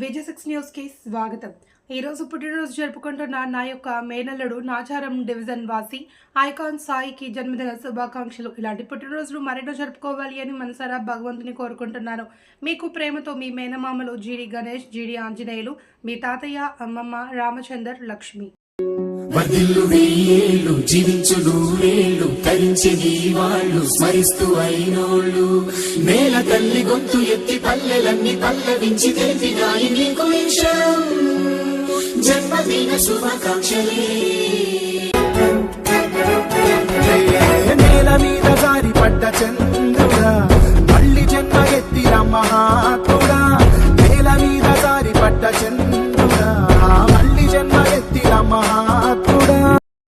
విజయ్6 news కి స్వాగతం. ఈ రోజు పుట్టినరోజు జరుపుకుంటున్న నా యొక్క మేనల్లుడు నాచారం డివిజన్ వాసి ఐకాన్ సాయికి జన్మదిన శుభాకాంక్షలు. ఇలాంటి పుట్టినరోజులు మరెన్నో జరుపుకోవాలి అని మనసారా భగవంతుని కోరుకుంటున్నాను. మీకు ప్రేమతో మీ మేనమామలు జీడి గణేష్, జీడి ఆంజనేయులు, మీ తాతయ్య, అమ్మమ్మ, రామచందర్, లక్ష్మి. వర్ధిల్లు వెయ్యేళ్ళు, జీవించు నూరేళ్ళు, తరించి వాళ్ళు స్మరిస్తూ అయినోళ్ళు. నేల తల్లి గొంతు ఎత్తి పల్లెలన్నీ పల్లవించి తెలిపినాయి నీకు జన్మదిన శుభాకాంక్షలే. నేల మీద జారి పడ్డ చంద్రుడా